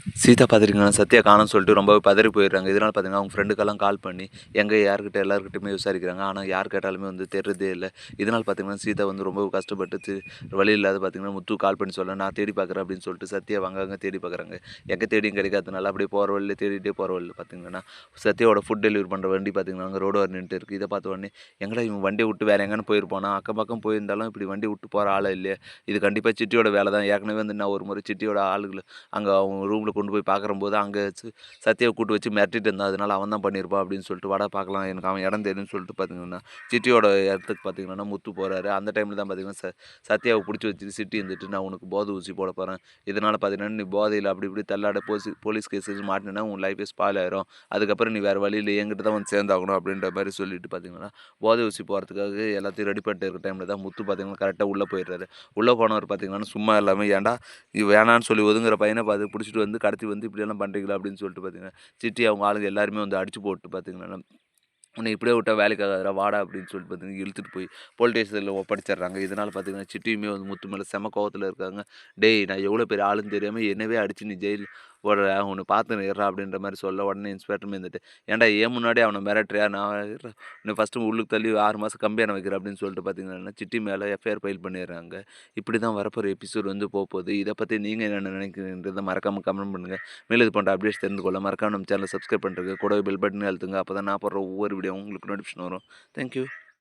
சீதா பார்த்துட்டீங்கன்னா, சத்யா காணோம்னு சொல்லிட்டு ரொம்பவே பதறி போயிடுறாங்க. இதனால பார்த்தீங்கன்னா, அவங்க ஃப்ரெண்டுக்கெல்லாம் கால் பண்ணி, எங்க யார்கிட்ட எல்லார்கிட்டயுமே விசாரிக்கிறாங்க. ஆனா, யார் கேட்டாலுமே வந்து தெரிறதே இல்ல. இதனால பார்த்தீங்கன்னா, சீதா வந்து ரொம்ப கஷ்டப்பட்டு வழி இல்லாத பார்த்தீங்கன்னா, முத்துக்கு கால் பண்ணி சொல்ல, "நான் தேடி பார்க்குறேன்" அப்படின்னு சொல்லிட்டு சத்யாவ அங்கங்க தேடி பார்க்குறாங்க. எங்க தேடியும் கிடைக்காதனால, அப்படியே போற வழியில தேடிட்டே போற வழியில பார்த்தீங்கன்னா, சத்யாவோட ஃபுட் டெலிவரி பண்ற வண்டி பார்த்தீங்கன்னா, அங்க ரோடு ஓரம் நின்னுட்டு இருக்கு. இத பார்த்த உடனே, எங்கடா இவன் வண்டிய விட்டு வேற எங்கேன்னு போயிருப்பானா? அக்கம் பக்கம் போயிருந்தாலும் இப்படி வண்டி விட்டு போற ஆளே இல்லையே! இது கண்டிப்பா சிட்டியோட வேல தான். ஏற்கனவே வந்து நான் ஒரு முறை சிட்டியோட ஆளுகள அங்க அவங்க ரூம்ல கொண்டு போய் பார்க்குறம்போது, அங்க சத்யாவ கூட்டு வச்சு மிரட்டிட்டு இருந்தான். அதனால அவன் தான் பண்ணியிருப்பான் அப்படின்னு சொல்லிட்டு, வாடா பார்க்கலாம் எனக்கு அவன் இடம் தெரியும்னு சொல்லிட்டு பார்த்தீங்கன்னா, சிட்டியோட இடத்துக்கு பார்த்தீங்கன்னா, முத்து போறாரு. அந்த டைம்ல தான் பார்த்தீங்கன்னா, சத்யாவ புடிச்சு வச்சுட்டு சிட்டி இருந்துட்டு, "நான் உனக்கு போதை ஊசி போட போறேன். இதனால பார்த்தீங்கன்னா, நீ போதையில அப்படி இப்படி தள்ளாட போலீஸ் கேஸ் கீஸ் மாட்டுனேன்னா, உன் லைஃபே ஸ்பாயில் ஆயிரும். அதுக்கப்புறம் நீ வேற வழி இல்ல. என்கிட்ட தான் வந்து சேர்ந்தாகணும்." அப்படின்ற மாரி சொல்லிட்டு பார்த்தீங்கன்னா, போதை ஊசி போடுறதுக்காக எல்லாத்தையும் ரெடி பண்ணிட்டு இருக்க டைம்ல தான் முத்து பார்த்தீங்கன்னா, கரெக்ட்டா உள்ள போயிடுறாரு. உள்ள போனவர் பார்த்தீங்கன்னா, சும்மா இல்லாம "ஏன்டா இது வேணான்னு சொல்லி ஒதுங்குற பையன பார்த்து புடிச்சிட்டு வந்து கடத்தி வந்து இப்படியெல்லாம் பண்றீங்களா?" அப்படின்னு சொல்லிட்டு பார்த்தீங்கன்னா, சிட்டி அவங்க ஆளுங்க எல்லாருமே வந்து அடிச்சு போட்டு பார்த்தீங்கன்னா, "உன்னை இப்படியே விட்டா வேலைக்கு ஆகாதுடா வாடா" அப்படின்னு சொல்லிட்டு பார்த்தீங்கன்னா, இழுத்துட்டு போய் போலீஸ் ஸ்டேஷன்ல ஒப்படைச்சிடுறாங்க. இதனால பார்த்தீங்கன்னா, சிட்டியுமே வந்து முத்து மேல செம கோவத்துல இருக்காங்க. "டேய் நான் எவ்வளோ பெரிய ஆளுன்னு தெரியாம என்னவே அடிச்சு நீ ஜெயில் போடுற உன்ன பார்த்துன்னு இருடா" அப்படின்ற மாரி சொல்ல, உடனே இன்ஸ்பெக்டரும் இருந்துட்டு, "ஏன்டா என் முன்னாடியே அவன மிரட்டுறியா? நான் இருடா உன்ன ஃபர்ஸ்ட்டு உள்ளுக்கு தள்ளி 6 மாசம் கம்பி எண்ண வைக்கிறேன்" அப்படின்னு சொல்லிட்டு பார்த்தீங்கன்னா, சிட்டி மேல எஃப்ஐஆர் ஃபைல் பண்ணிடுறாங்க. இப்படி தான் வரப்போற எபிசோட் வந்து போப்போது. இத பத்தி நீங்க என்ன நினைக்கிறீங்கன்றத மறக்காம கமெண்ட் பண்ணுங்க. மேலும் இது போன்ற அப்டேட்ஸ் தெரிந்து கொள்ள மறக்காம நம்ம சேனல சப்ஸ்கிரைப் பண்ணிருங்க. கூடவே பெல் பட்டனையும் அழுத்துங்க. அப்பதான் நான் போடுற ஒவ்வொரு வீடியோவும் உங்களுக்கு நோட்டிஃபிகேஷன் வரும். Thank you.